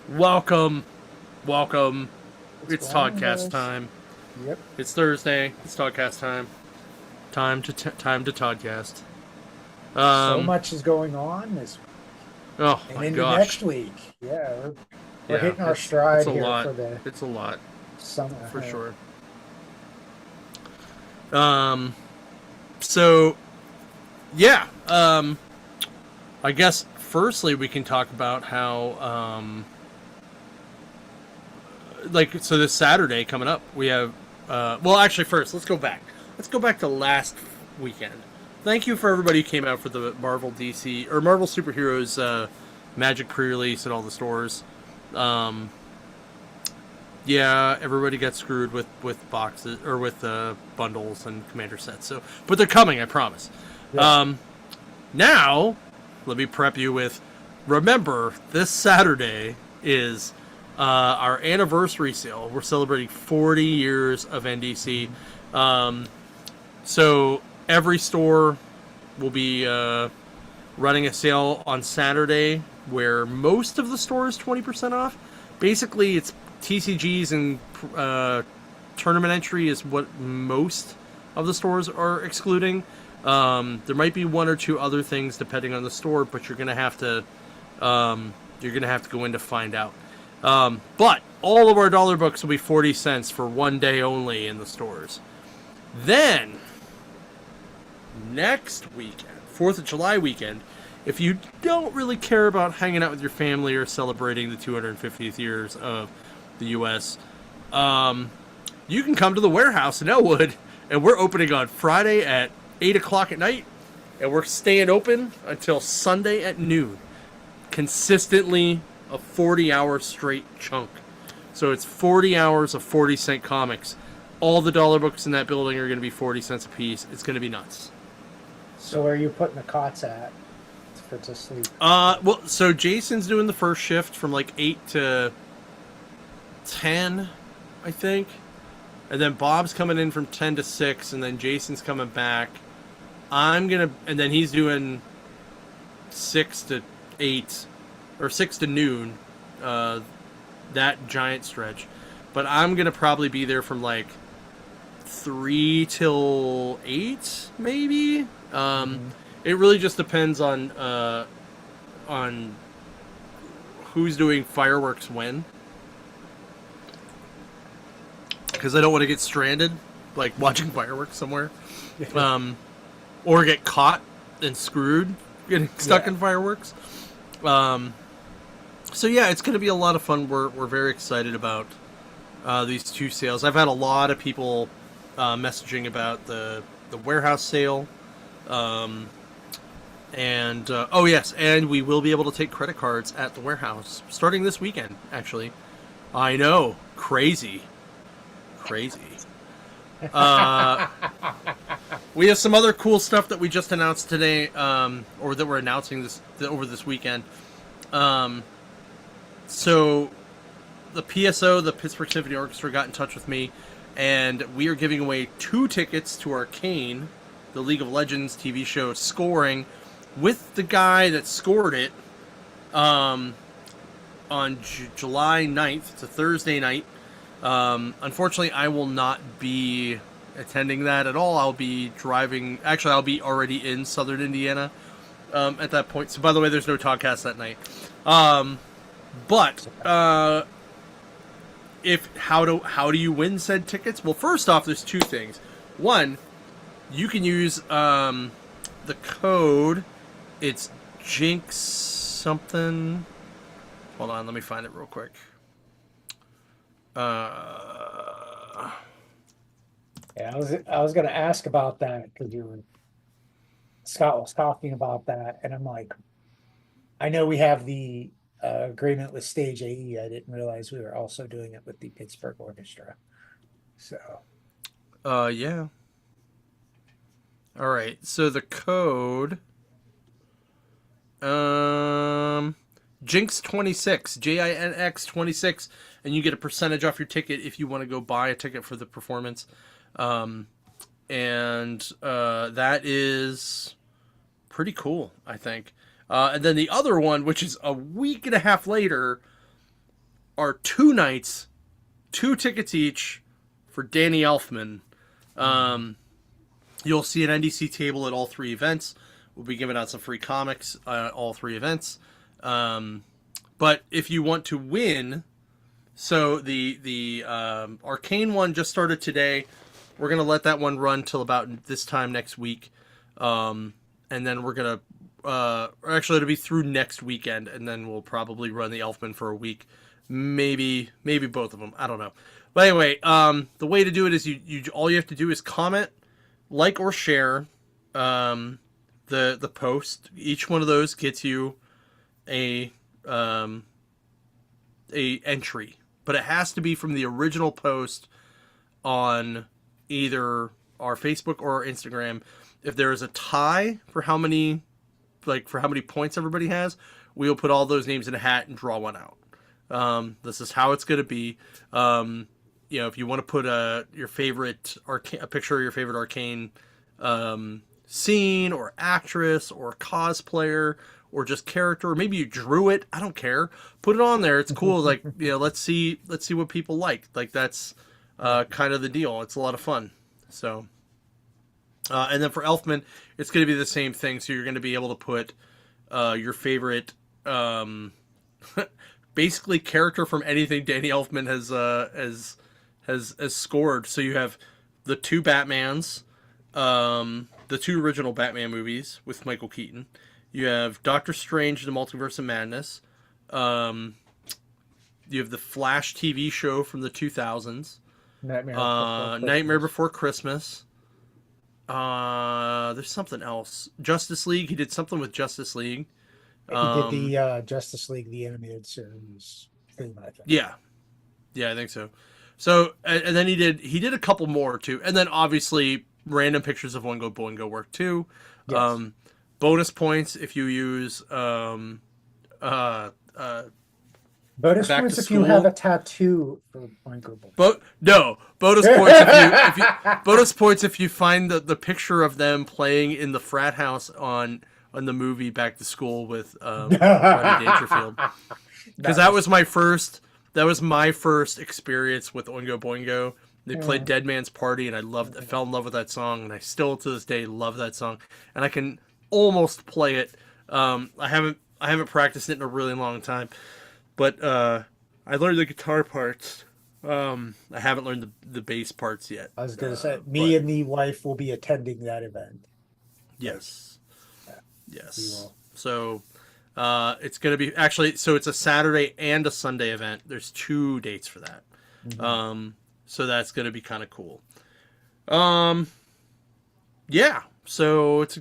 Welcome, welcome. What's It's going on, Toddcast guys? time. Yep. It's Thursday. It's Toddcast time. Time to Toddcast. So Um. much is going on this Oh and my into gosh. next week. Yeah, we're Yeah. hitting our It's stride a here lot. for the It's a lot for summer. sure. Um. So yeah. I guess firstly we can talk about how so this Saturday coming up we have well actually first let's go back. Let's go back to last weekend. Thank you for everybody who came out for the Marvel DC or Marvel Superheroes Magic pre-release at all the stores. Um, yeah, everybody got screwed with boxes or with bundles and commander sets. So, but they're coming, I promise. Yeah. Um, now, let me prep you with. Remember, this Saturday is our anniversary sale. We're celebrating 40 years of NDC. Um, so every store will be running a sale on Saturday where most of the store is 20% off. Basically, it's TCGs and tournament entry is what most of the stores are excluding. There might be one or two other things depending on the store, but you're gonna have to go in to find out. But all of our dollar books will be 40 cents for one day only in the stores. Then next weekend, 4th of July weekend, if you don't really care about hanging out with your family or celebrating the 250th years of the U.S., you can come to the warehouse in Elwood, and we're opening on Friday at 8 o'clock at night, and we're staying open until Sunday at noon. Consistently a 40-hour straight chunk. So it's 40 hours of 40-cent comics. All the dollar books in that building are going to be 40 cents a piece. It's going to be nuts. So where are you putting the cots at for to sleep? Well, so Jason's doing the first shift from like 8 to 10, I think. And then Bob's coming in from 10 to 6, and then Jason's coming back. And then he's doing 6 to 8, or 6 to noon, that giant stretch. But I'm gonna probably be there from like 3 till 8, maybe. Mm-hmm. It really just depends on who's doing fireworks when, because I don't want to get stranded, like watching fireworks somewhere, or get caught and screwed getting stuck Yeah. in fireworks. So yeah, it's going to be a lot of fun. We're very excited about these two sales. I've had a lot of people messaging about the warehouse sale. And oh yes, and we will be able to take credit cards at the warehouse starting this weekend. Actually, I know, crazy. Uh, we have some other cool stuff that we just announced today, or that we're announcing over this weekend. So the PSO, the Pittsburgh Symphony Orchestra, got in touch with me, and we are giving away 2 tickets to Arcane, the League of Legends TV show Scoring, with the guy that scored it on July 9th. It's a Thursday night. Unfortunately, I will not be attending that at all. I'll be driving. Actually, I'll be already in Southern Indiana at that point. So, by the way, there's no podcast that night. But if how do you win said tickets? Well, first off, there's 2 things. One, you can use the code. It's Jinx something. Hold on, let me find it real quick. Yeah, I was gonna ask about that because Scott was talking about that, and I'm like, I know we have the agreement with Stage AE. I didn't realize we were also doing it with the Pittsburgh Orchestra. So Yeah. All right. So the code, Jinx 26, JINX 26, and you get a percentage off your ticket if you want to go buy a ticket for the performance. And that is pretty cool, I think. And then the other one, which is a week and a half later, are 2 nights, 2 tickets each for Danny Elfman. You'll see an NDC table at all 3 events. We'll be giving out some free comics at all 3 events. But if you want to win, so the Arcane one just started today. We're going to let that one run till about this time next week. And then we're going to, actually it'll be through next weekend, and then we'll probably run the Elfman for a week. Maybe both of them. I don't know. But anyway, the way to do it is you all you have to do is comment, like, or share the post. Each one of those gets you a entry, but it has to be from the original post on either our Facebook or our Instagram. If there is a tie for how many points everybody has, we'll put all those names in a hat and draw one out. This is how it's going to be. If you want to put a picture of your favorite Arcane scene or actress or cosplayer or just character, or maybe you drew it, I don't care. Put it on there. It's cool. Like, let's see what people like. Like, that's kind of the deal. It's a lot of fun. So, and then for Elfman, it's going to be the same thing. So you're going to be able to put your favorite, basically character from anything Danny Elfman has scored. So you have the 2 Batmans, the 2 original Batman movies with Michael Keaton. You have Doctor Strange: The Multiverse of Madness. You have the Flash TV show from the 2000s. Nightmare Before Christmas. There's something else. Justice League. He did something with Justice League. He did the Justice League, the animated series thing, I think. Yeah, I think so. So, and then he did a couple more too, and then obviously random pictures of Oingo Boingo work too. Yes. Bonus points if you use bonus points if you have a tattoo for Oingo Boingo. No, bonus points if you bonus points if you find the picture of them playing in the frat house on the movie Back to School with Rodney Dangerfield. Because that was my first experience with Oingo Boingo. They played Dead Man's Party, and I fell in love with that song, and I still to this day love that song. And I can almost play it. I haven't practiced it in a really long time, but I learned the guitar parts. I haven't learned the bass parts yet. I was going to say, me and the wife will be attending that event. Yes. Yes. So it's going to be actually, so it's a Saturday and a Sunday event. There's 2 dates for that. Mm-hmm. So that's going to be kind of cool. Yeah. So it's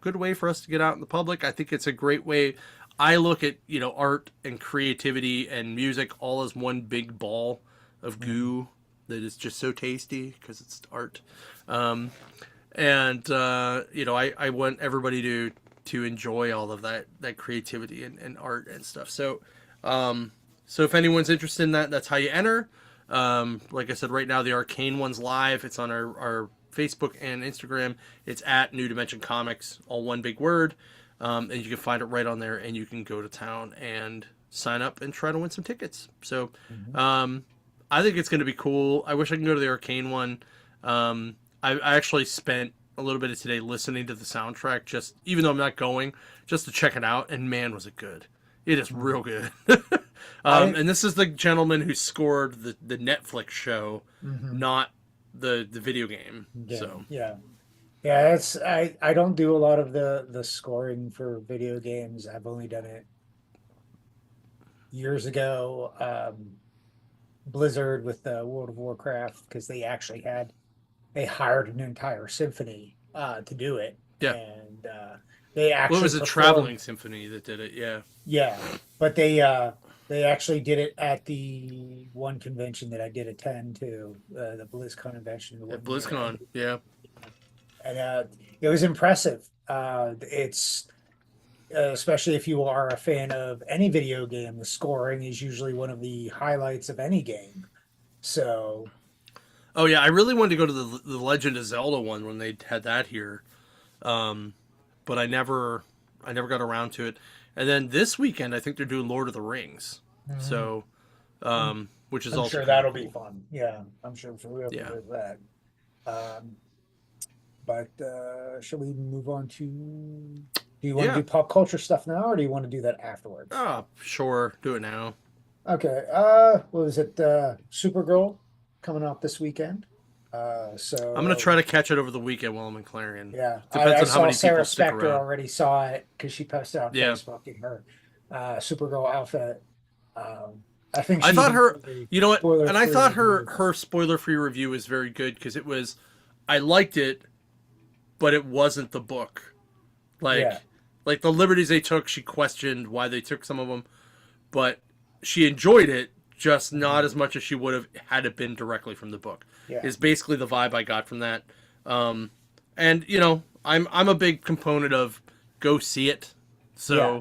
good way for us to get out in the public. I think it's a great way. I look at, art and creativity and music all as one big ball of goo that is just so tasty because it's art. I want everybody to enjoy all of that creativity and art and stuff. So if anyone's interested in that, that's how you enter. Like I said, right now the Arcane one's live. It's on our Facebook and Instagram. It's at New Dimension Comics, all one big word. And you can find it right on there, and you can go to town and sign up and try to win some tickets. So, I think it's going to be cool. I wish I could go to the Arcane one. I actually spent a little bit of today listening to the soundtrack, even though I'm not going, just to check it out. And man, was it good. It is real good. And this is the gentleman who scored the Netflix show, not the video game. Yeah, so it's I don't do a lot of the scoring for video games. I've only done it years ago. Blizzard with World of Warcraft, because they hired an entire symphony to do it. Yeah. And they actually it was a traveling symphony that did it. Yeah, but they actually did it at the one convention that I did attend to, the BlizzCon convention. At BlizzCon, yeah. And it was impressive. It's especially if you are a fan of any video game, the scoring is usually one of the highlights of any game. So, oh yeah, I really wanted to go to the Legend of Zelda one when they had that here, but I never got around to it. And then this weekend, I think they're doing Lord of the Rings. So which is I'm also sure kinda that'll be cool. fun. Yeah, I'm sure we'll be Yeah. with that. Um, but shall we move on to? Do you want to Yeah. do pop culture stuff now, or do you want to do that afterwards? Oh, sure. Do it now. Okay. What was it? Supergirl coming out this weekend. I'm gonna try to catch it over the weekend while I'm in Clarion. Yeah, Depends I on how saw many Sarah people stick Spector around. already saw it because she posted on Yeah. Facebook in her Supergirl outfit. Um, I think I she thought even her, did a you know what, and I spoiler-free thought her review. her spoiler free review was very good because it was, I liked it, but it wasn't the book. Yeah, Like the liberties they took, she questioned why they took some of them, but she enjoyed it, just not mhm, as much as she would have had it been directly from the book. yeah, Is basically the vibe I got from that. Um, and you know, I'm a big component of go see it. yeah.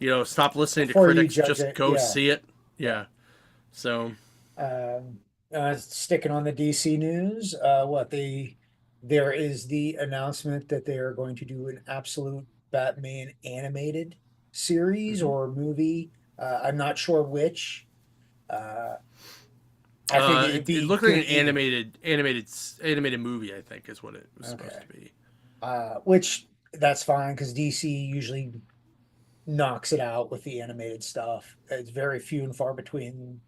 So stop listening to Before you critics, judge just it, go yeah, see it. yeah. Yeah. So Um, Sticking on the DC news, there is the announcement that they are going to do an absolute Batman animated series mhm. or movie. I'm not sure which. Uh, I think it'd It be looked like an good either. animated movie. I think is what it was supposed Okay. to be. Which that's fine because DC usually knocks it out with the animated stuff. It's very few and far between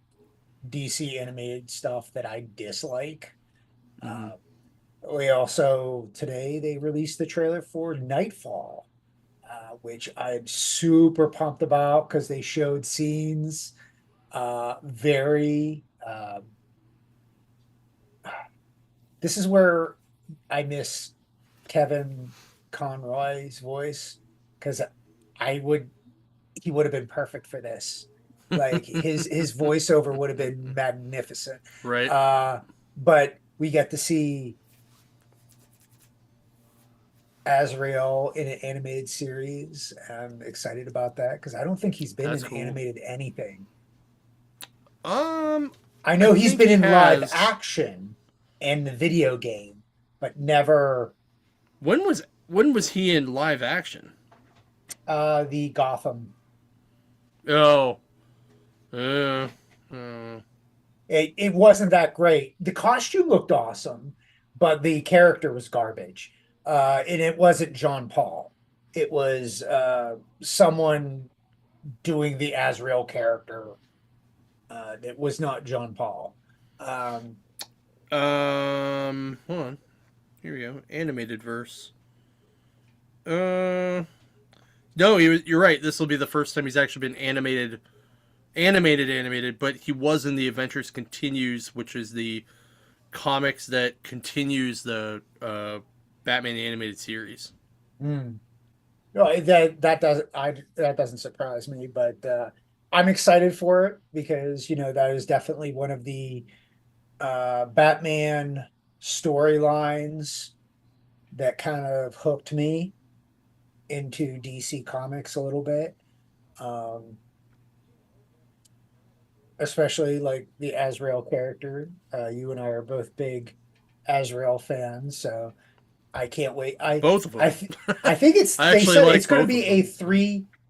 DC animated stuff that I dislike. Hmm. Uh, we also today they released the trailer for Nightfall, which I'm super pumped about because they showed scenes very. This is where I miss Kevin Conroy's voice because I would he would have been perfect for this. Like his voiceover would have been magnificent. Right. Uh, but we get to see Azrael in an animated series. I'm excited about that because I don't think he's been That's in cool. animated anything. Um, I I know he's think been he in live has. action and the video game, but never When was he in live action? the Gotham. Oh. Uh, uh, It wasn't that great. The costume looked awesome, but the character was garbage. And it wasn't John Paul. It was someone doing the Azrael character. It was not John Paul. Um, hold on. Here we go. Animated verse. No, you're right. This will be the first time he's actually been animated. But he was in the Adventures Continues, which is the comics that continues the Batman animated series. hmm. No, that doesn't surprise me, but I'm excited for it because that is definitely one of the Batman storylines that kind of hooked me into DC Comics a little bit. Um, Especially like the Azrael character. You and I are both big Azrael fans, so I can't wait. Both of I them. th I think it's I they actually said like both of them.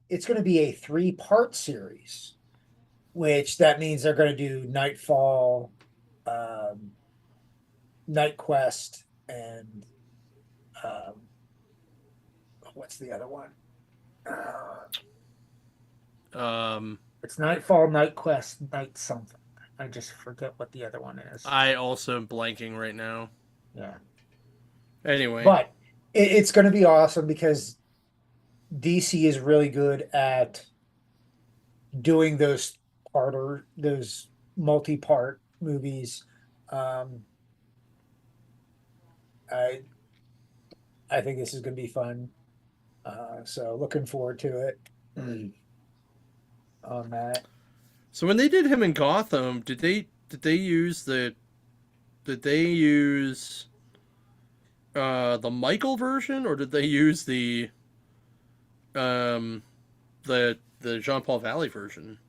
it's going to be a three-part series, which that means they're going to do Nightfall, um, Night Quest, and um, what's the other one? Uh, Um, it's Nightfall, Night Quest, Night something. I just forget what the other one is. I also am blanking right now. Yeah. Anyway, But it's going to be awesome because DC is really good at doing those multi-part movies. Um, I I think this is going to be fun. So looking forward to it on that. so when they did him in Gotham, did they use the Michael version, or did they use um the Jean Paul Valley version?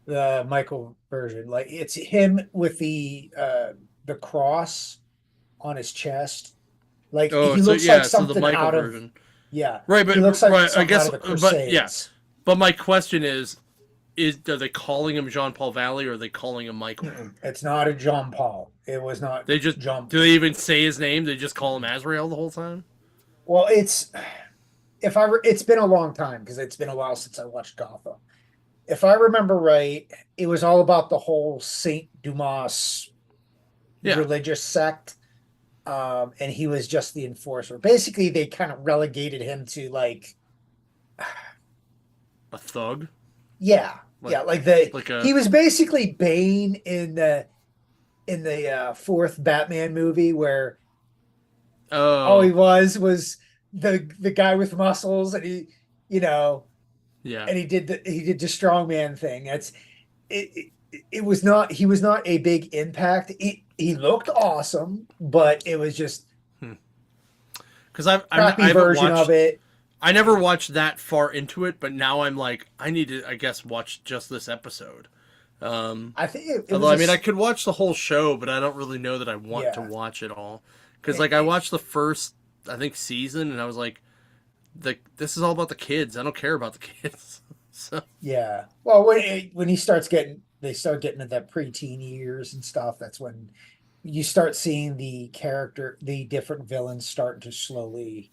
The Michael version, like it's him with the cross on his chest. Like Oh, he so looks like yeah, so the something Michael out of version, yeah, right? he But looks like right, I something out guess, of the but yeah, Crusades. but my question is, are they calling him Jean Paul Valley or are they calling him Michael? It's not a John Paul. It was not They just John. do they even say his name? They just call him Azrael the whole time. Well, it's been a long time because it's been a while since I watched Gotham. If I remember right, it was all about the whole Saint Dumas Yeah, religious sect, and he was just the enforcer. Basically, they kind of relegated him to like, a thug, yeah, like yeah, like the like a he was basically Bane in the fourth Batman movie where all he oh was the guy with muscles, and he, you know, yeah. and he did the strongman thing. It was not he was not a big impact. He looked awesome, but it was just Because I crappy haven't version of watched. it. I never watched that far into it, but now I'm like, I need to, I guess, watch just this episode. I think it Although, was I mean, I could watch the whole show, but I don't really know that I want to yeah. watch it all. Because, It- like, I it- watched the first, I think, season, and I was like, this is all about the kids. I don't care about the kids. So, yeah. Well, when he starts getting they start getting into that preteen years and stuff, that's when you start seeing the different villains start to slowly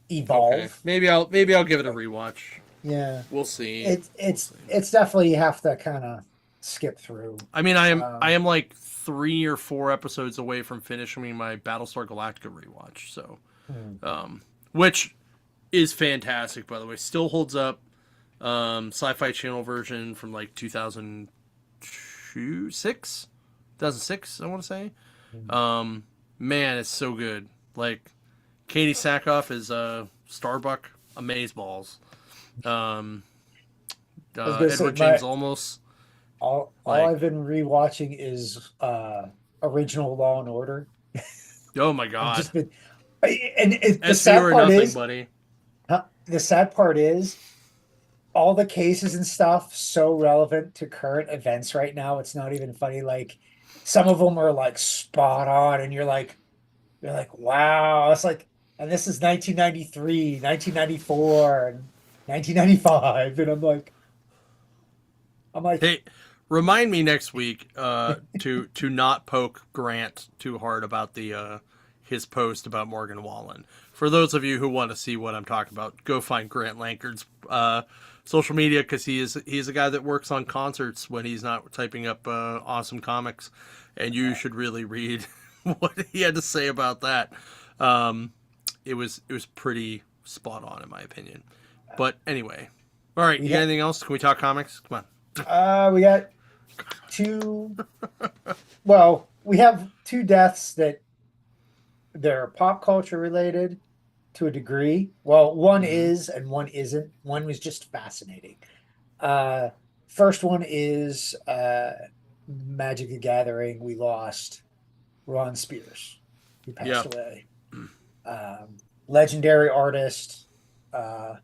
okay, evolve. maybe I'll give it a rewatch. Yeah. We'll see. It's We'll it's see. it's definitely you have to kind of skip through. I mean, I Um, am like 3 or 4 episodes away from finishing my Battlestar Galactica rewatch. So, hmm. which is fantastic, by the way. Still holds up. Sci-Fi Channel version from like 2006, 2006, I want to say. Man, it's so good. Like Katie Sackhoff is Starbuck, amazeballs. Um, I was gonna say Edward James Olmos, all like, I've been rewatching is original Law and Order. oh my I've god, just been the SVU sad or part nothing, is buddy. the sad part is all the cases and stuff so relevant to current events right now. It's not even funny. Like some of them are like spot on, and you're like, wow. It's like, and this is 1993, 1994, and 1995, and I'm like, Hey, remind me next week to not poke Grant too hard about the his post about Morgan Wallen. For those of you who want to see what I'm talking about, go find Grant Lankard's social media because he is a guy that works on concerts when he's not typing up awesome comics, and you should really read what he had to say about that. Um, it was pretty spot on in my opinion. But anyway, all right. we You got got anything else? Can we talk comics? Come on. we got two. Well, we have two deaths that they're pop culture related to a degree. Well, one Mm-hmm. is and one isn't. One was just fascinating. Uh, First one is Magic the Gathering. We lost Ron Spears, who Yeah. passed away. Legendary artist, uh,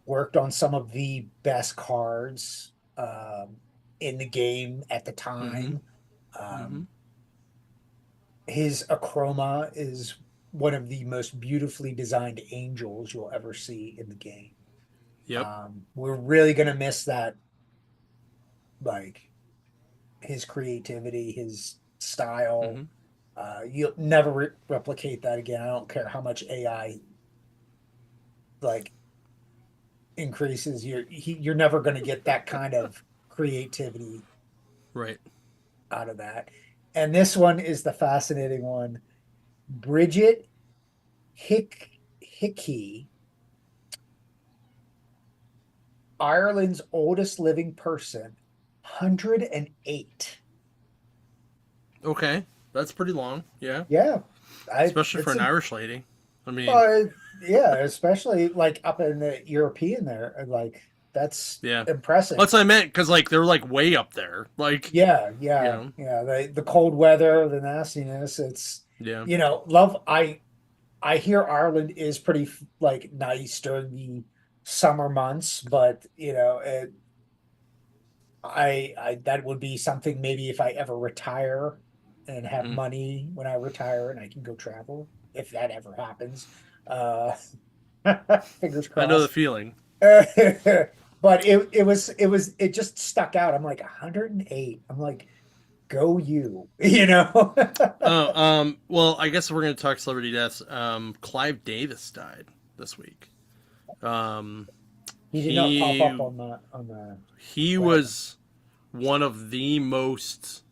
worked on some of the best cards in the game at the time. Mm-hmm. His Akroma is one of the most beautifully designed angels you'll ever see in the game. Yep. We're really gonna miss that, like his creativity, his style. Mm-hmm. You'll never replicate that again. I don't care how much AI like increases. You're never gonna get that kind of creativity Right. out of that. And this one is the fascinating one. Bridget Hickey, Ireland's oldest living person, 108. Okay. That's pretty long. Yeah. Yeah, Especially for it's an Irish lady. I mean, yeah, especially like up in the European there, and like that's yeah. impressive. That's what I meant because like they're like way up there. Like, Yeah, you yeah, know. yeah. The cold weather, the nastiness. It's Yeah. love. I hear Ireland is pretty like nice during the summer months, but I that would be something maybe if I ever retire and have Mm. money when I retire and I can go travel if that ever happens. Uh, fingers I know the crossed. feeling. But but it just stuck out. I'm like 108. I'm like, go you, you know. Oh, well, I guess we're going to talk celebrity deaths. Clive Davis died this week. Um, He did not pop he up on the he web. was one of the most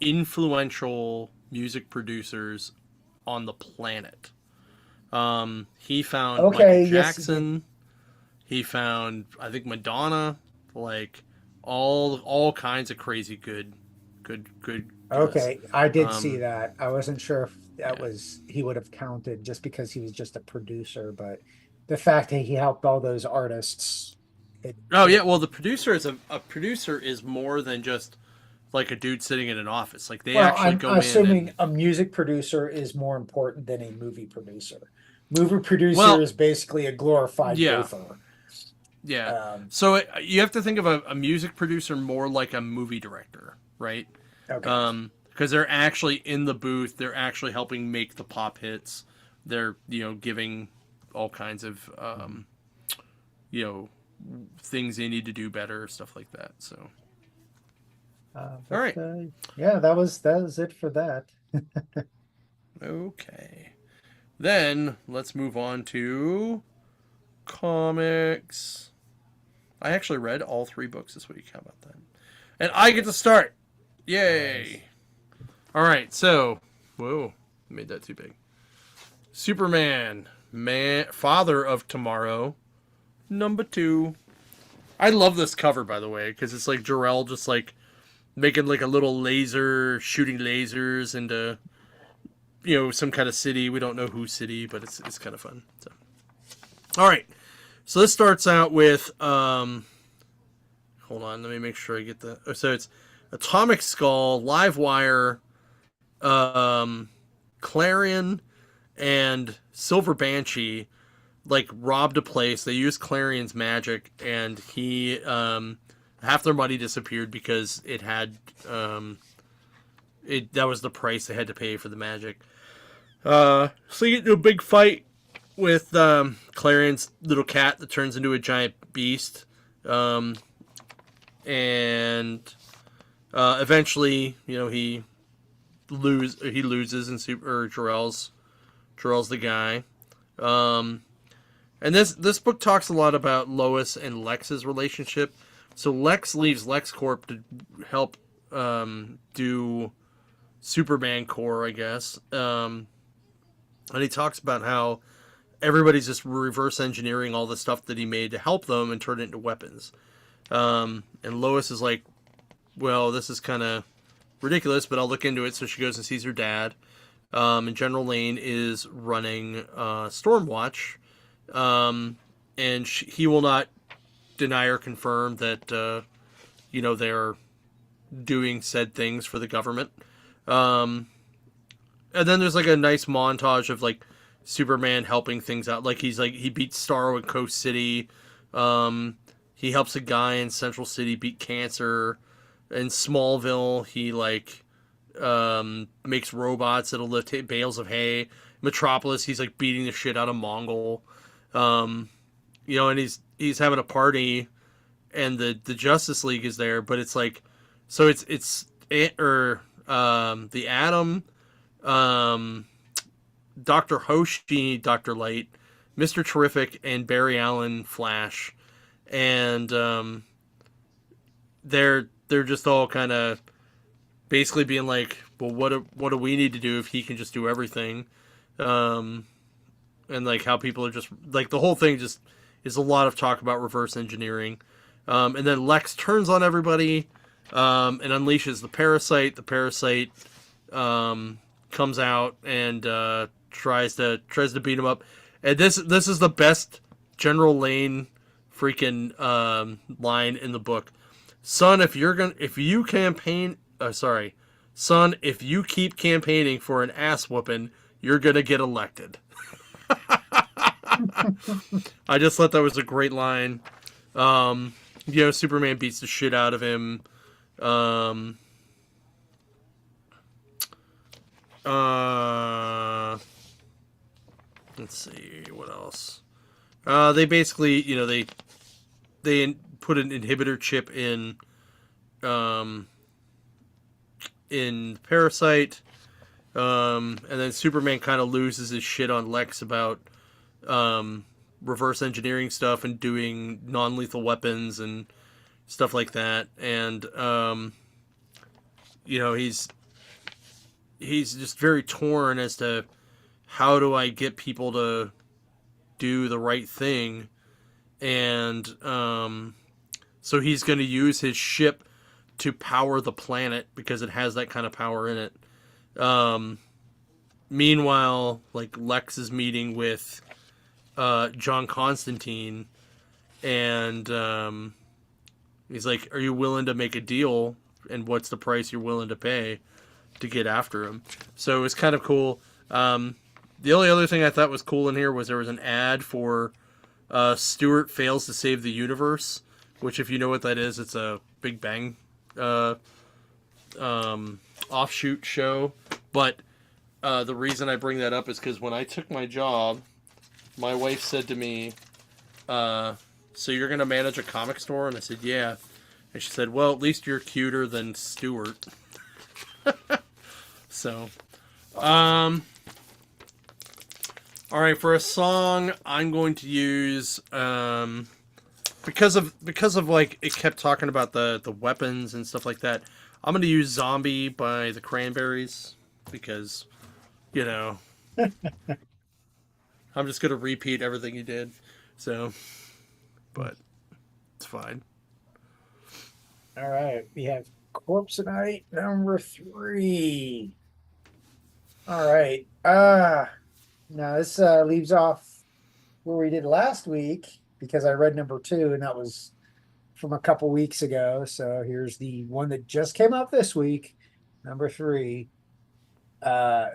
influential music producers on the planet. He found Michael Okay, yes, he did. Jackson. He found, I think, Madonna. Like all kinds of crazy good guests. Okay, I did see Um, that. I wasn't sure if that yeah. was he would have counted just because he was just a producer, but the fact that he helped all those artists, it Oh yeah. it Well, the producer is a producer is more than just like a dude sitting in an office. Like they well, actually I'm go in assuming and a music producer is more important than a movie producer. Movie producer well, is basically a glorified yeah, gopher. yeah. Um, So you have to think of a music producer more like a movie director, right? okay. Because they're actually in the booth. They're actually helping make the pop hits. They're giving all kinds of you know things they need to do better, stuff like that. So all But right, yeah, that was it for that. okay. Then let's move on to comics. I actually read all three books this week. How about that? And I get to start. Nice. Yay! All right, so whoa, made that too big. Superman, man, father of tomorrow, #2. I love this cover, by the way, because it's like Jor-El just like making like a little laser, shooting lasers into some kind of city. We don't know whose city, but it's kind of fun. So, all right, so this starts out with hold on, let me make sure I get the. So it's Atomic Skull, Livewire, um, Clarion, and Silver Banshee like robbed a place. They used Clarion's magic, and he half their money disappeared because it had that was the price they had to pay for the magic. So you get into a big fight with Clarion's little cat that turns into a giant beast, and eventually, he loses, and Jor-El's the guy. And this book talks a lot about Lois and Lex's relationship. So Lex leaves LexCorp to help do Superman Corps, I guess. And he talks about how everybody's just reverse engineering all the stuff that he made to help them and turn it into weapons. And Lois is like, well, this is kind of ridiculous, but I'll look into it. So she goes and sees her dad. And General Lane is running Stormwatch. And he will not deny or confirm that, they're doing said things for the government. And then there's like a nice montage of like Superman helping things out. Like he beats Starro in Coast City. He helps a guy in Central City beat cancer. In Smallville, he makes robots that'll lift bales of hay. Metropolis, he's like beating the shit out of Mongol. And he's having a party, and the Justice League is there, but it's like, so the Atom, Dr. Hoshi, Dr. Light, Mr. Terrific, and Barry Allen Flash, and they're just all kind of basically being like, well, what do we need to do if he can just do everything? And like how people are just like, the whole thing just is a lot of talk about reverse engineering. And then Lex turns on everybody and unleashes the Parasite. The Parasite comes out and tries to beat him up. And this is the best General Lane freaking line in the book. Son, if you keep campaigning for an ass whooping, you're gonna get elected. I just thought that was a great line. Superman beats the shit out of him. Let's see what else. They basically, they put an inhibitor chip um, in Parasite, and then Superman kind of loses his shit on Lex about um, reverse engineering stuff and doing non-lethal weapons and stuff like that. And you know, he's just very torn as to how do I get people to do the right thing. And so he's going to use his ship to power the planet because it has that kind of power in it. Meanwhile, like Lex is meeting with John Constantine, and he's like, "Are you willing to make a deal? And what's the price you're willing to pay to get after him?" So it was kind of cool. The only other thing I thought was cool in here was there was an ad for Stewart Fails to Save the Universe, which, if you know what that is, it's a Big Bang uh, offshoot show. But the reason I bring that up is because when I took my job, my wife said to me, "So you're going to manage a comic store?" And I said, "Yeah." And she said, "Well, at least you're cuter than Stewart." So, all right, for a song, I'm going to use because of like it kept talking about the weapons and stuff like that. I'm going to use "Zombie" by the Cranberries because, you know, I'm just going to repeat everything you did. So, but it's fine. All right, we have Corpse Night number 3. All right. Now this leaves off where we did last week because I read number 2 and that was from a couple weeks ago. So here's the one that just came out this week, number 3. Uh,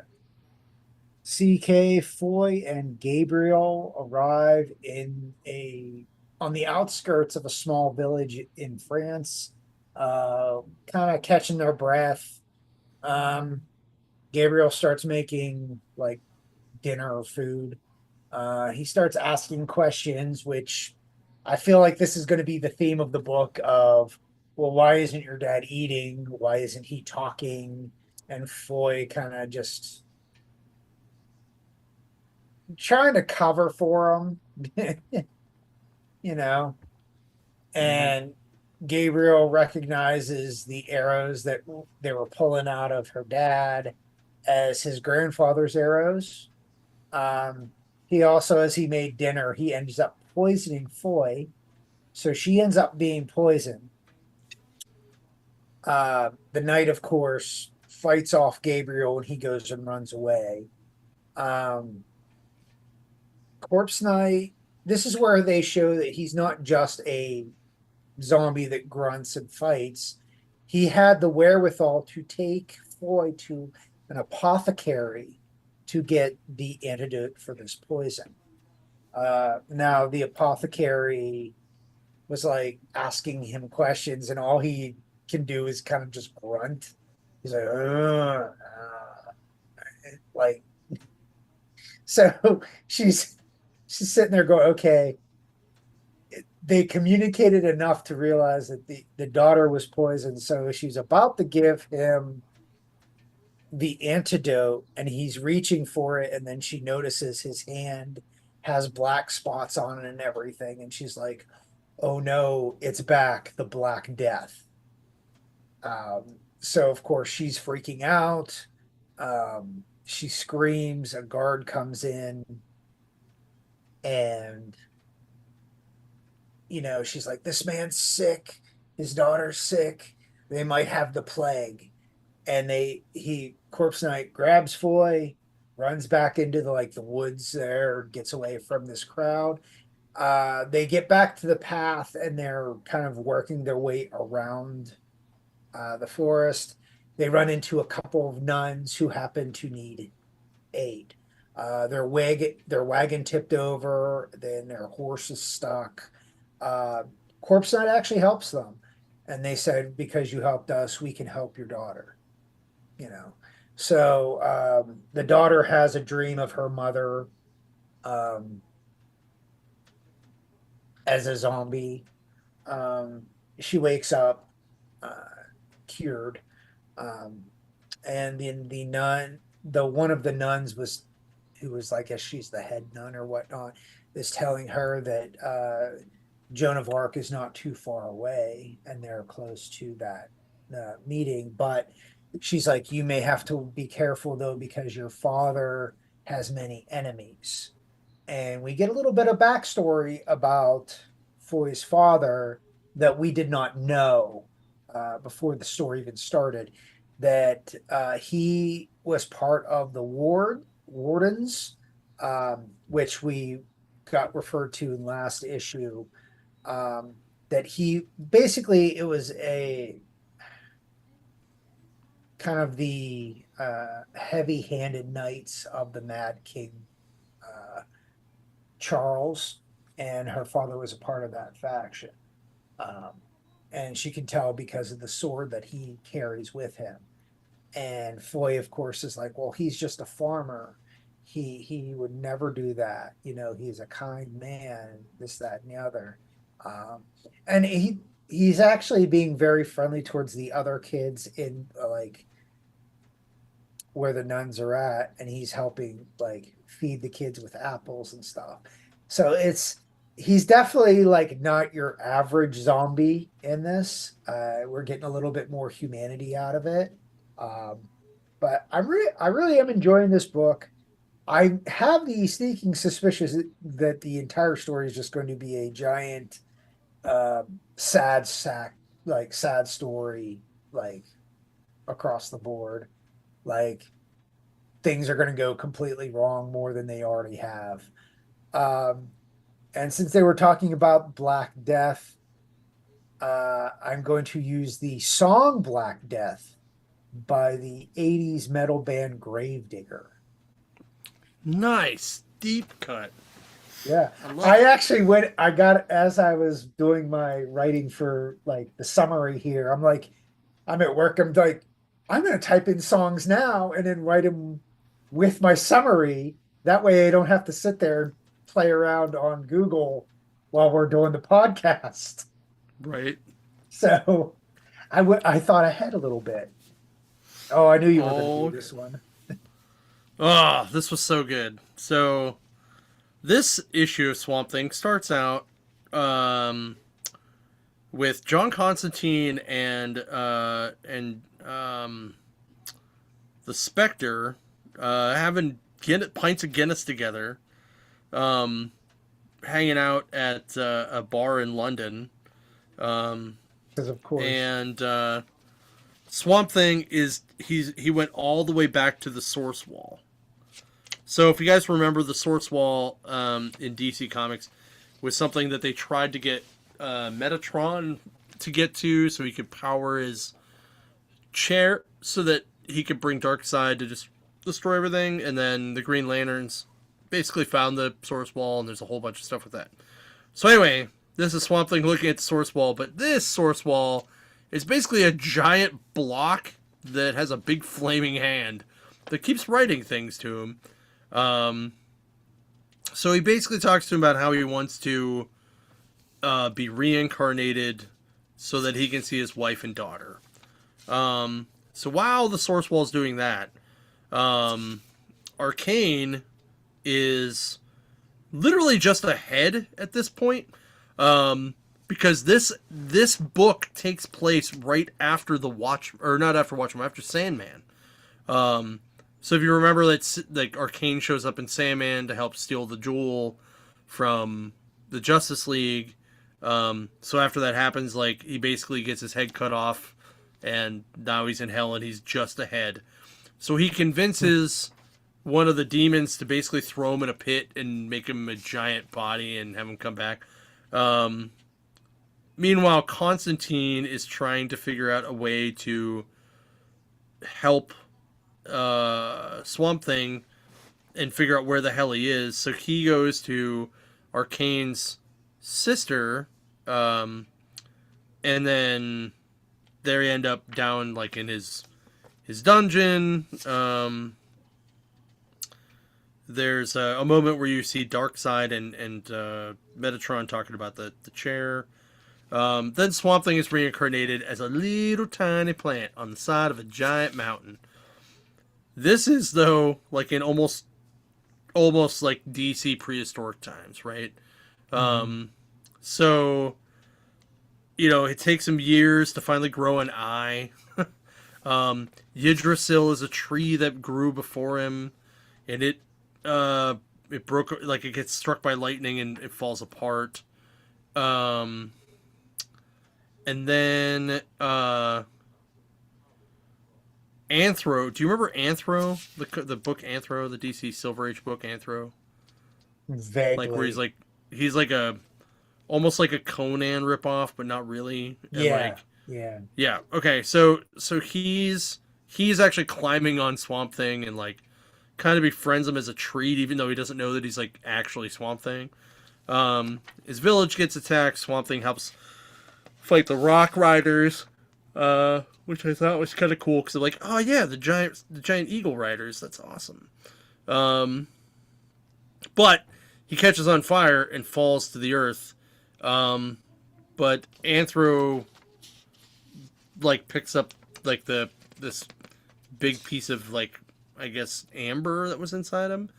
CK, Foy, and Gabriel arrive on the outskirts of a small village in France, kind of catching their breath. Gabriel starts making like dinner or food. He starts asking questions, which I feel like this is going to be the theme of the book of, well, why isn't your dad eating? Why isn't he talking? And Foy kind of just trying to cover for him, you know. And Gabriel recognizes the arrows that they were pulling out of her dad as his grandfather's arrows. Um, he also, as he made dinner, he ends up poisoning Foy. So she ends up being poisoned. The knight, of course, fights off Gabriel and he goes and runs away. Corpse Knight, this is where they show that he's not just a zombie that grunts and fights. He had the wherewithal to take Foy to an apothecary to get the antidote for this poison. Now the apothecary was like asking him questions, and all he can do is kind of just grunt. He's like, like, so she's sitting there going, okay. They communicated enough to realize that the daughter was poisoned, so she's about to give him the antidote, and he's reaching for it, and then she notices his hand has black spots on it and everything, and she's like, "Oh no, it's back, the Black Death." So of course she's freaking out. She screams. A guard comes in, and she's like, "This man's sick. His daughter's sick. They might have the plague." And Corpse Knight grabs Foy, runs back into the woods there, gets away from this crowd. They get back to the path and they're kind of working their way around the forest. They run into a couple of nuns who happen to need aid. Their wagon tipped over, then their horse is stuck. Corpse Knight actually helps them, and they said, "Because you helped us, we can help your daughter." So the daughter has a dream of her mother as a zombie. Um, she wakes up uh, cured. Um, and then the nun, the one of the nuns was, who was, I guess she's the head nun or whatnot, is telling her that Joan of Arc is not too far away and they're close to that meeting. But she's like, you may have to be careful though, because your father has many enemies. And we get a little bit of backstory about Foy's father that we did not know before the story even started. That he was part of the wardens, which we got referred to in last issue. Um, that he basically, it was a kind of the heavy-handed knights of the Mad King uh, Charles, and her father was a part of that faction. Um, and she can tell because of the sword that he carries with him. And Foy, of course, is like, well, he's just a farmer. He would never do that. You know, he's a kind man, this, that, and the other. Um, and he's actually being very friendly towards the other kids in like where the nuns are at, and he's helping like feed the kids with apples and stuff. So he's definitely like not your average zombie in this. We're getting a little bit more humanity out of it. Um, but I really am enjoying this book. I have the sneaking suspicion that the entire story is just going to be a giant sad sack, like sad story, like across the board. Like things are going to go completely wrong more than they already have. Um, and since they were talking about Black Death, I'm going to use the song Black Death by the 80s metal band Gravedigger. Nice. Deep cut. Yeah. I love I it. actually went, I got, as I was doing my writing for like the summary here, I'm like, I'm at work, I'm like, I'm going to type in songs now and then write them with my summary. That way I don't have to sit there and play around on Google while we're doing the podcast. Right. So I thought ahead a little bit. Oh, I knew you were going to do Oh, this one. oh, this was so good. So, this issue of Swamp Thing starts out um, with John Constantine and the Spectre having pints of Guinness together, um, hanging out at a bar in London, um, Because of course, and Swamp Thing he went all the way back to the Source Wall. So if you guys remember, the Source Wall in DC Comics was something that they tried to get Metatron to get to, so he could power his chair, so that he could bring Darkseid to just destroy everything. And then the Green Lanterns basically found the Source Wall, and there's a whole bunch of stuff with that. So anyway, this is Swamp Thing looking at the Source Wall, but this Source Wall is basically a giant block that has a big flaming hand that keeps writing things to him. Um, so he basically talks to him about how he wants to be reincarnated so that he can see his wife and daughter. So while the Source Wall is doing that, Arcane is literally just ahead at this point, because this book takes place right after the Watch, or not after Watchmen, after Sandman. So if you remember that, like, Arcane shows up in Sandman to help steal the jewel from the Justice League. So after that happens, like, he basically gets his head cut off, and now he's in hell, and he's just ahead. So he convinces one of the demons to basically throw him in a pit and make him a giant body and have him come back. Meanwhile, Constantine is trying to figure out a way to help Swamp Thing and figure out where the hell he is. So he goes to Arcane's sister, and then they end up down like in his dungeon. There's a moment where you see Darkseid and Metatron talking about the chair. Then Swamp Thing is reincarnated as a little tiny plant on the side of a giant mountain. This is though like in almost like DC prehistoric times, right? Mhm. Um, so it takes him years to finally grow an eye. Yggdrasil is a tree that grew before him, and uh, it broke like it gets struck by lightning and it falls apart. Um, and then Anthro. Do you remember Anthro? The book Anthro, the DC Silver Age book Anthro, like where Vaguely. he's like a almost like a Conan ripoff, but not really. And Yeah. like Yeah. yeah, okay, so he's actually climbing on Swamp Thing and like kind of befriends him as a treat, even though he doesn't know that he's like actually Swamp Thing. His village gets attacked. Swamp Thing helps fight the Rock Riders, which I thought was kind of cool because they're like, oh yeah, the giant Eagle Riders. That's awesome. Um, but he catches on fire and falls to the earth. Um, but Anthro like picks up like this big piece of like I guess amber that was inside him.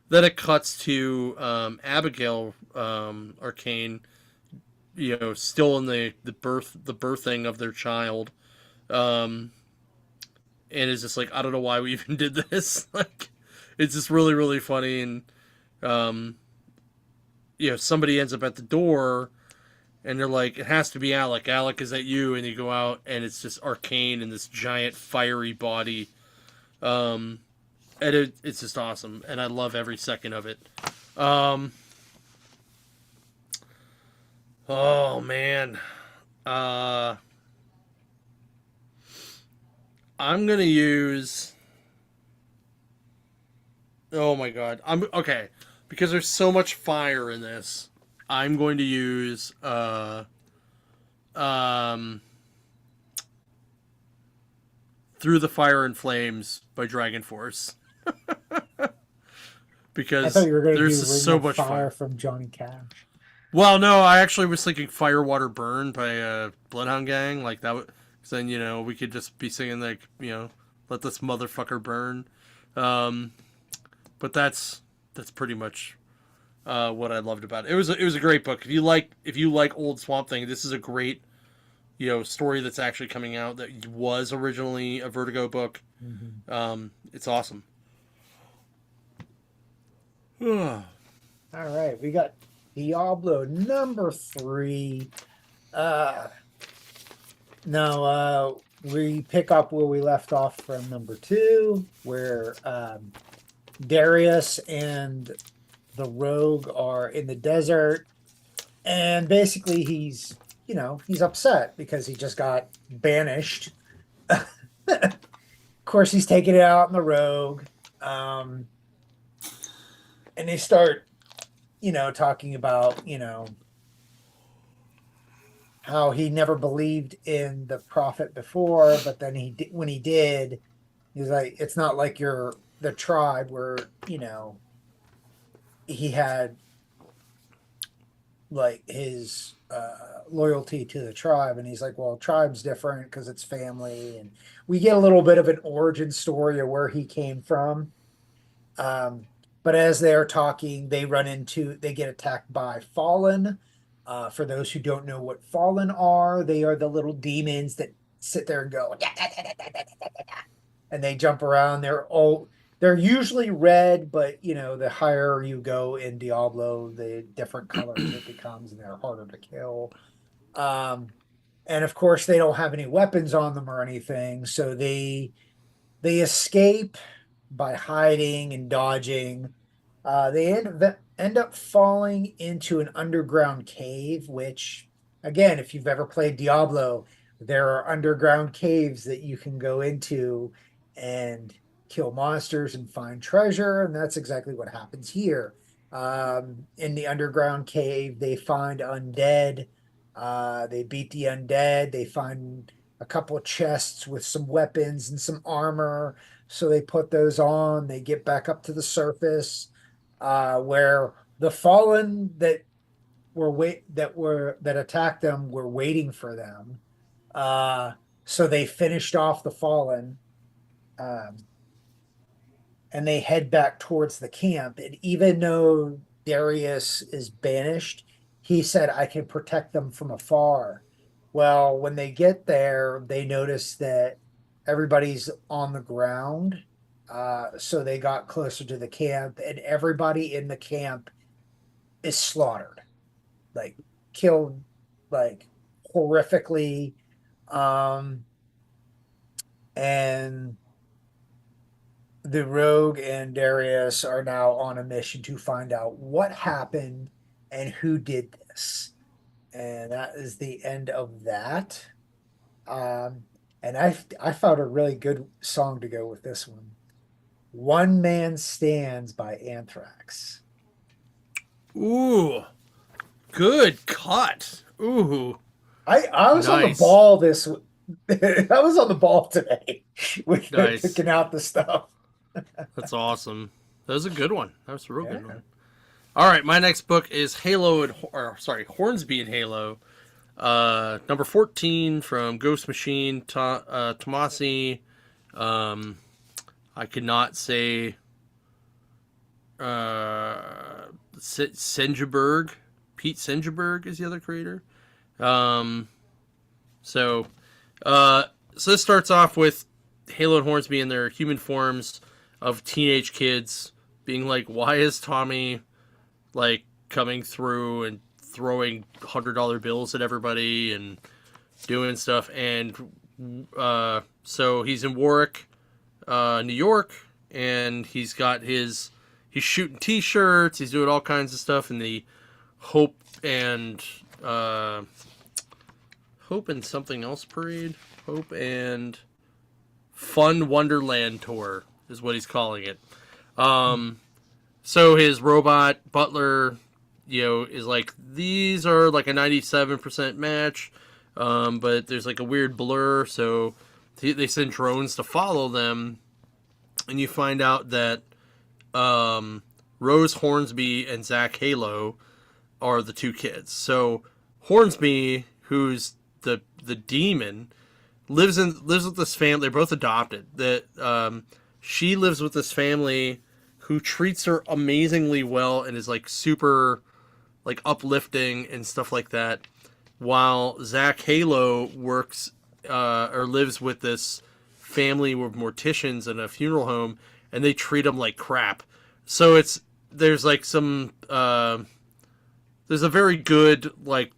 Then it cuts to Abigail Arcane, still in the birthing of their child, um, and is just like I don't know why we even did this. Like, it's just really really funny, and um, somebody ends up at the door, and they're like, it has to be Alec. Alec, is that you? And you go out, and it's just Arcane in this giant fiery body. Um, and it's just awesome, and I love every second of it. Um, oh man, uh, I'm gonna use. Oh my god, I'm okay because there's so much fire in this. I'm going to use um Through the Fire and Flames by Dragon Force I thought because you were going to there's do just Ring so of much Fire fire. from Johnny Cash. Well, no, I actually was thinking Firewater Burn by Bloodhound Gang. Like that would, cause then we could just be singing like let this motherfucker burn. Um, but that's pretty much what I loved about it. It was a great book. If you like old Swamp Thing, this is a great story that's actually coming out that was originally a Vertigo book. Mhm. It's awesome. All right, we got Diablo number 3. Uh no, we pick up where we left off from number 2, where Darius and the rogue are in the desert, and basically he's upset because he just got banished. Of course, he's taking it out on the rogue. Um, and they start, talking about, how he never believed in the prophet before, but then when he did, he was like, it's not like you're the tribe where, he had like his loyalty to the tribe. And he's like, well, tribe's different because it's family. And we get a little bit of an origin story of where he came from. Um, but as they're talking, they get attacked by Fallen. For those who don't know what Fallen are, they are the little demons that sit there and go, and they jump around. They're usually red, but the higher you go in Diablo, the different colors it becomes, and they're harder to kill. Um, and of course, they don't have any weapons on them or anything, so they escape by hiding and dodging. They end up falling into an underground cave, which, again, if you've ever played Diablo, there are underground caves that you can go into and kill monsters and find treasure. And that's exactly what happens here. In the underground cave, they find undead. They beat the undead. They find a couple of chests with some weapons and some armor. So they put those on. They get back up to the surface, where the fallen that that attacked them were waiting for them. So they finished off the fallen, um, and they head back towards the camp. And even though Darius is banished, he said, I can protect them from afar. Well, when they get there, they notice that everybody's on the ground. So they got closer to the camp, and everybody in the camp is slaughtered, like killed, like horrifically. And the Rogue and Darius are now on a mission to find out what happened and who did this. And that is the end of that. And I found a really good song to go with this one. One Man Stands by Anthrax. Ooh, good cut. Ooh, I was on the nice. ball this I was on the ball today with Nice. picking out the stuff. That's awesome. That was a good one. That was a real good Yeah. one. All right, my next book is Hornsby and Halo. Number 14 from Ghost Machine, Tomasi. I could not say Senjeberg. Pete Senjeberg is the other creator. So this starts off with Halo and Hornsby in their human forms of teenage kids being like, why is Tommy like coming through and throwing $100 bills at everybody and doing stuff? And so he's in Warwick, New York, and he's shooting t-shirts, he's doing all kinds of stuff in the Hope and something else parade. Hope and Fun Wonderland tour is what he's calling it. So his robot butler, is like, these are like a 97% match, but there's like a weird blur, so they send drones to follow them, and you find out that Rose Hornsby and Zach Halo are the two kids. So Hornsby, who's the demon, lives with this family. They're both adopted. That she lives with this family who treats her amazingly well and is like super like uplifting and stuff like that. While Zach Halo works or lives with this family with morticians in a funeral home, and they treat him like crap. So there's like some there's a very good like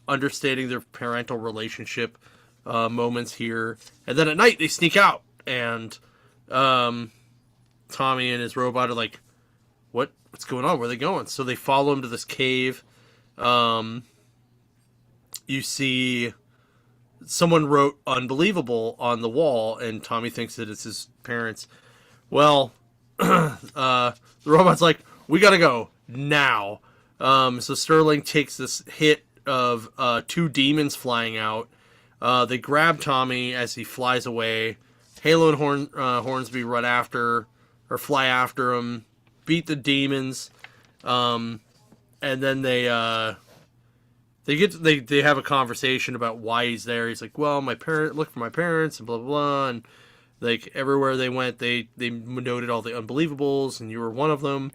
understanding their parental relationship moments here. And then at night they sneak out, and Tommy and his robot are like, what's going on? Where are they going? So they follow him to this cave. You see someone wrote "unbelievable" on the wall, and Tommy thinks that it's his parents. Well, the robot's like, we gotta go now. So Sterling takes this hit of two demons flying out. They grab Tommy as he flies away. Halo and Hornsby fly after him, beat the demons, and then they have a conversation about why he's there. He's like, well, look for my parents, and blah blah blah, and like everywhere they went, they noted all the unbelievables, and you were one of them.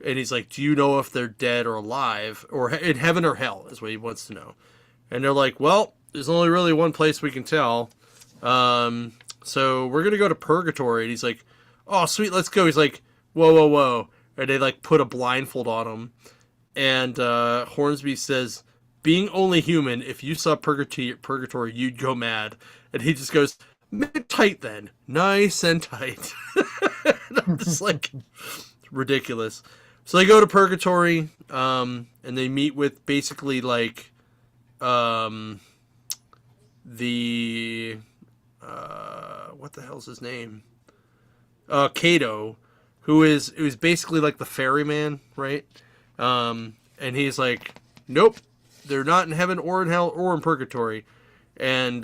And he's like, do you know if they're dead or alive, or in heaven or hell, is what he wants to know. And they're like, well, there's only really one place we can tell. So we're going to go to purgatory. And he's like, oh, sweet, let's go. He's like, whoa, whoa, whoa. And they like put a blindfold on him. And Hornsby says, being only human, if you saw purgatory, you'd go mad. And he just goes, make it tight then. Nice and tight. And I'm just like, ridiculous. So they go to purgatory, and they meet with basically like what the hell's his name? Kato, who's basically like the ferryman, right? And he's like, nope, they're not in heaven or in hell or in purgatory. And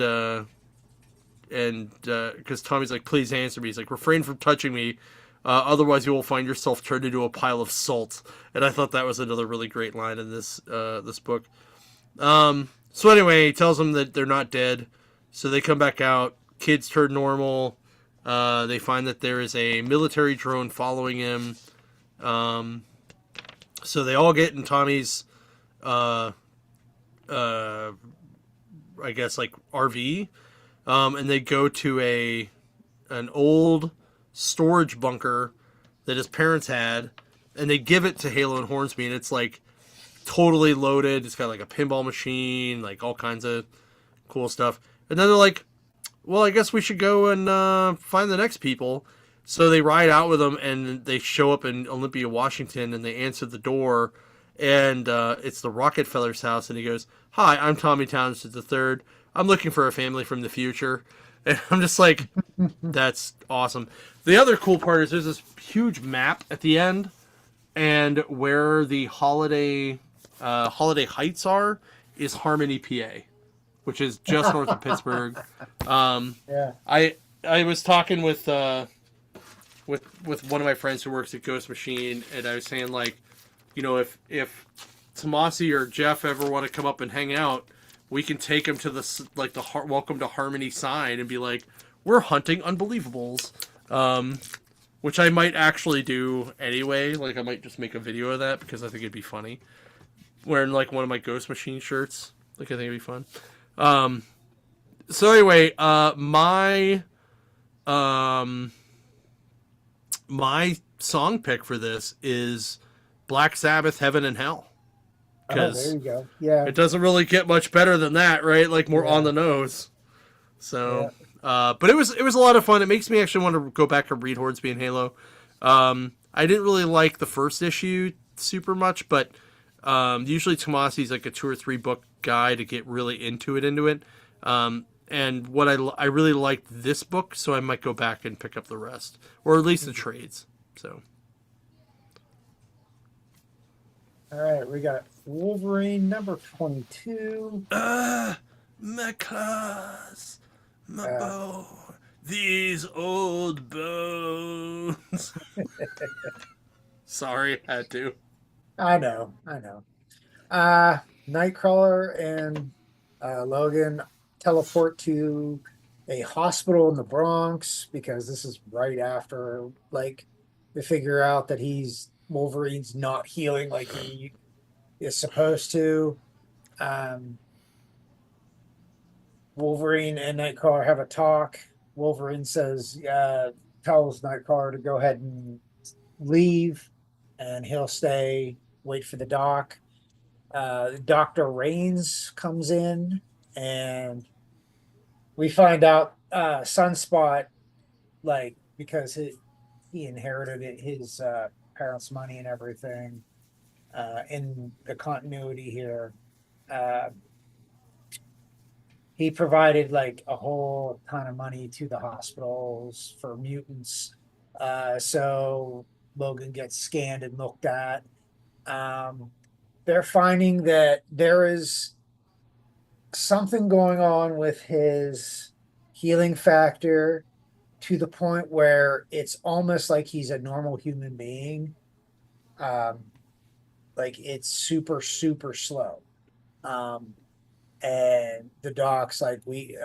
because Tommy's like, please answer me. He's like, refrain from touching me. Otherwise, you will find yourself turned into a pile of salt. And I thought that was another really great line in this book. So anyway, he tells them that they're not dead. So they come back out. Kids turn normal. They find that there is a military drone following him. So they all get in Tommy's, I guess, like RV, and they go to an old storage bunker that his parents had, and they give it to Halo and Hornsby, and it's like totally loaded. It's got like a pinball machine, like all kinds of cool stuff. And then they're like, well, I guess we should go and find the next people. So they ride out with them, and they show up in Olympia, Washington, and they answer the door, and it's the Rockefeller's house, and he goes, "Hi, I'm Tommy Townsend III. I'm looking for a family from the future." And I'm just like, that's awesome. The other cool part is there's this huge map at the end, and where the Holiday Heights are is Harmony, PA, which is just north of Pittsburgh. Yeah. I was talking with one of my friends who works at Ghost Machine, and I was saying, like, you know, if Tomasi or Jeff ever want to come up and hang out, we can take them to the Welcome to Harmony sign and be like, we're hunting unbelievables, which I might actually do anyway. Like, I might just make a video of that because I think it'd be funny, wearing like one of my Ghost Machine shirts. Like, I think it'd be fun. So anyway, my song pick for this is Black Sabbath, Heaven and Hell. Oh, there you go. Yeah. It doesn't really get much better than that, right? Like, more on the nose. So, but it was a lot of fun. It makes me actually want to go back and read Hornsby and Halo. I didn't really like the first issue super much, but usually Tomasi's like a 2 or 3 book guy to get really into it. And what I really liked this book, so I might go back and pick up the rest, or at least the trades. So, all right, we got Wolverine number 22. My claws, my bone, these old bones. Sorry, had to. I know. Nightcrawler and Logan teleport to a hospital in the Bronx because this is right after, like, they figure out that Wolverine's not healing like he is supposed to. Wolverine and Nightcrawler have a talk. Wolverine tells Nightcrawler to go ahead and leave, and he'll stay, wait for the doc. Dr. Rains comes in, and we find out Sunspot, like, because he inherited his parents' money and everything. In the continuity here, he provided like a whole ton of money to the hospitals for mutants. So Logan gets scanned and looked at. They're finding that there is something going on with his healing factor to the point where it's almost like he's a normal human being. Like, it's super, super slow. And the doc's like,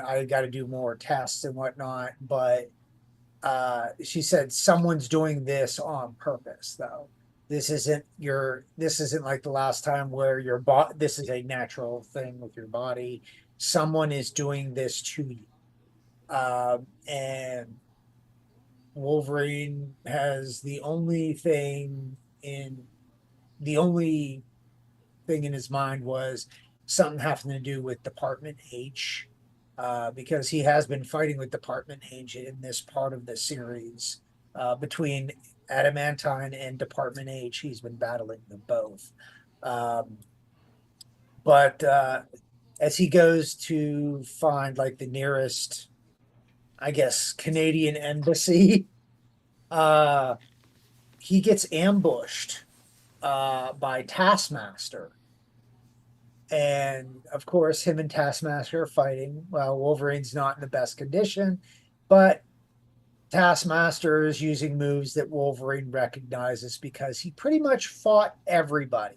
I got to do more tests and whatnot. But she said someone's doing this on purpose, though. This isn't like the last time where this is a natural thing with your body. Someone is doing this to you. And Wolverine has the only thing in his mind was something having to do with Department H, because he has been fighting with Department H in this part of the series. Between Adamantine and Department H, he's been battling them both. But as he goes to find, like, the nearest, I guess, Canadian embassy, he gets ambushed by Taskmaster. And of course, him and Taskmaster are fighting. Well, Wolverine's not in the best condition, but Taskmaster is using moves that Wolverine recognizes because he pretty much fought everybody.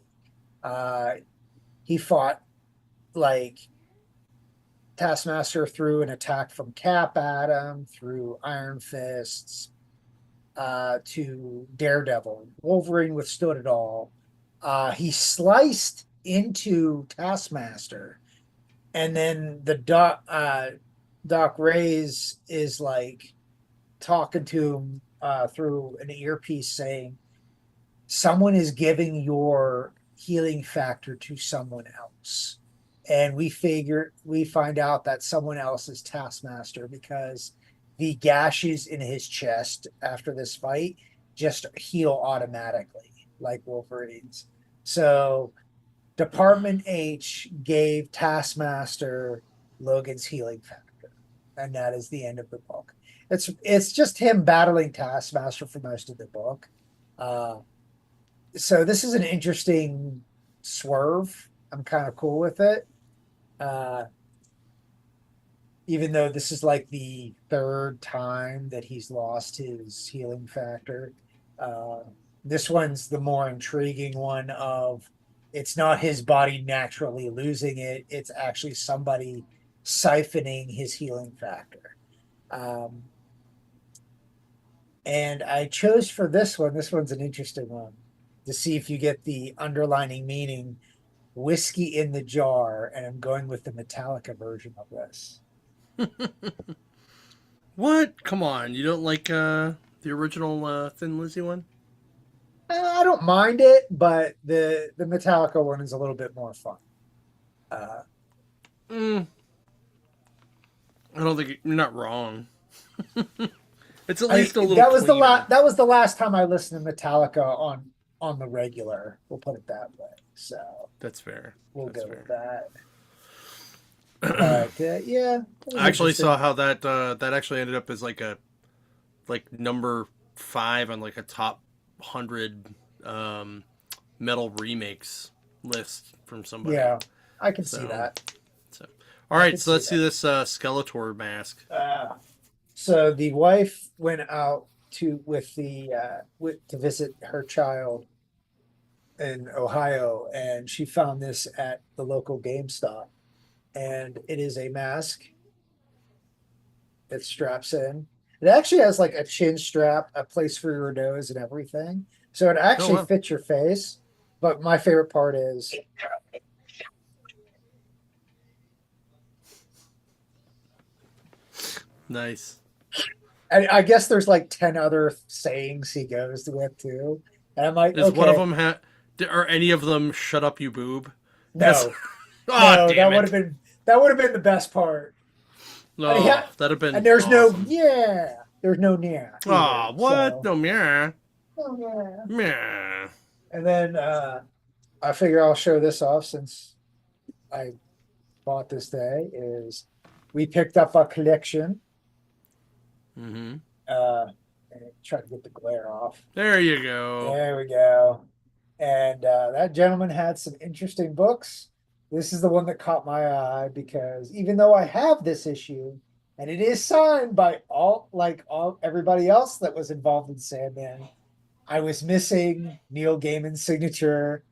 Uh, he fought like Taskmaster threw an attack from Cap at him, through Iron Fists, to Daredevil. Wolverine withstood it all. He sliced into Taskmaster, and then the Doc Reyes is like talking to him through an earpiece, saying, "Someone is giving your healing factor to someone else." And we find out that someone else is Taskmaster because the gashes in his chest after this fight just heal automatically, like Wolverine's. So Department H gave Taskmaster Logan's healing factor, and that is the end of the book. It's just him battling Taskmaster for most of the book. So this is an interesting swerve. I'm kind of cool with it. Even though this is like the third time that he's lost his healing factor. This one's the more intriguing one of it's not his body naturally losing it. It's actually somebody siphoning his healing factor. And I chose for this one's an interesting one, to see if you get the underlining meaning. Whiskey in the jar, and I'm going with the Metallica version of this. What? Come on, you don't like the original Thin Lizzy one? I don't mind it, but the Metallica one is a little bit more fun. I don't think you're not wrong. It's at least a little. That was cleaner. that was the last time I listened to Metallica on the regular. We'll put it that way. So That's fair. we'll That's go fair. with that. But yeah, I actually saw how that actually ended up as like number 5 on like a top 100 metal remakes list from somebody. Yeah, I can So- see that. So, all right, can so let's see do this Skeletor mask. So the wife went out to visit her child in Ohio, and she found this at the local GameStop. And it is a mask that straps in. It actually has like a chin strap, a place for your nose, and everything. So it actually wow. fits your face. But my favorite part is Nice. I guess there's like 10 other sayings he goes with too. And I'm like, Is okay, one of them are any of them "Shut up, you boob"? no, Oh, no, damn that would have been the best part. No, Yeah, that'd have been. And there's awesome. there's no yeah. Oh, either, what? so- No, yeah. Oh, yeah. Meh. And then I figure I'll show this off since I bought this day. Is we picked up a collection. Mm-hmm. And try to get the glare off. There you go. There we go. And that gentleman had some interesting books. This is the one that caught my eye because even though I have this issue and it is signed by all everybody else that was involved in Sandman, I was missing Neil Gaiman's signature.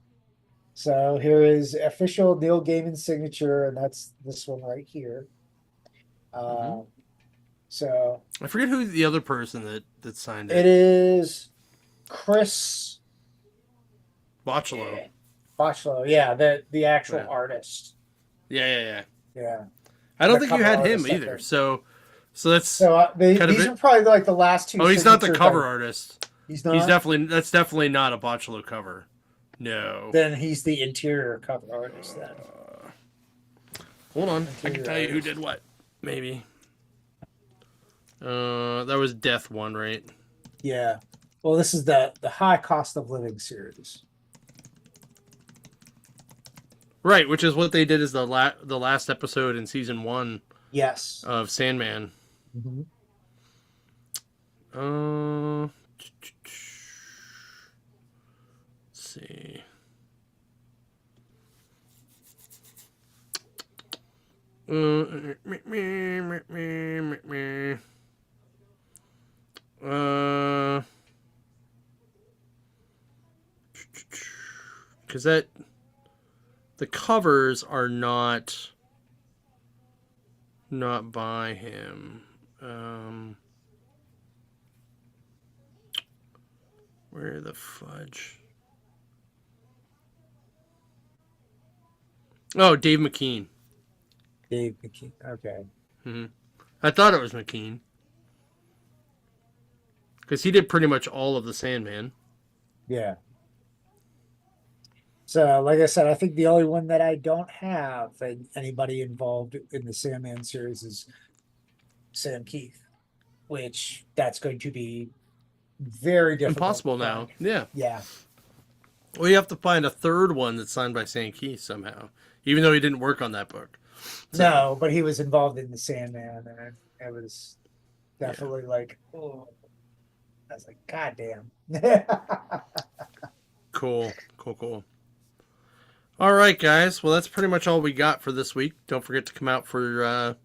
So here is official Neil Gaiman signature, and that's this one right here. So I forget who the other person that signed it. it is Chris Bocciolo. Bocciolo, yeah, the actual artist. Yeah. Yeah. I don't The think you cover had him artist, I either. think. So that's. So these are probably like the last two. Oh, he's not the signatures cover artist. He's not. That's definitely not a Bocciolo cover. No. Then he's the interior cover artist. Then Hold on, I Interior can tell you who artist. did what. Maybe. That was Death One, right? yeah. Well, this is the High Cost of Living series. Right, which is what they did as the last episode in season 1 Yes. of Sandman. Mhm. Let's see. because the covers are not by him. Where the fudge? Oh, Dave McKean. Dave McKean. Okay. I thought it was McKean. Because he did pretty much all of the Sandman. Yeah. So, like I said, I think the only one that I don't have anybody involved in the Sandman series is Sam Keith, which that's going to be very difficult. Impossible to now. find. Yeah. Yeah. Well, you have to find a third one that's signed by Sam Keith somehow, even though he didn't work on that book. So, No, but he was involved in the Sandman, and it was definitely like, oh, I was like, God damn. Cool. All right, guys. Well, that's pretty much all we got for this week. Don't forget to come out for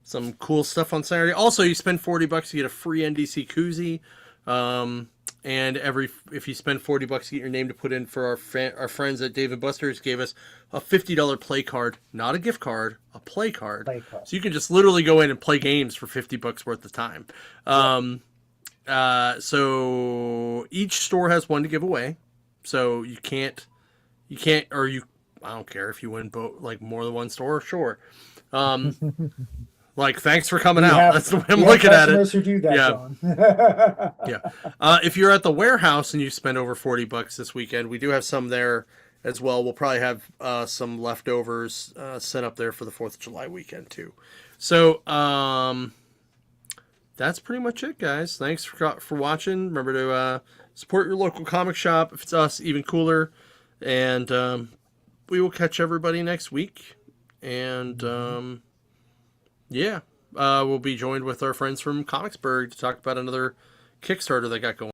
some cool stuff on Saturday. Also, you spend $40, you get a free NDC koozie. And if you spend $40, you get your name to put in for our friends at Dave & Buster's. Gave us a $50 play card, not a gift card, a play card. So you can just literally go in and play games for $50 worth of time. So each store has one to give away. So you can't, or I don't care if you win like more than one store, sure. Like, thanks for coming out. That's the way I'm looking at it. Who do that, John. Yeah. If you're at the warehouse and you spend over $40 this weekend, we do have some there as well. We'll probably have some leftovers set up there for the 4th of July weekend too. So that's pretty much it, guys. Thanks for watching. Remember to support your local comic shop. If it's us, even cooler. And we will catch everybody next week. And we'll be joined with our friends from Comicsburg to talk about another Kickstarter they got going.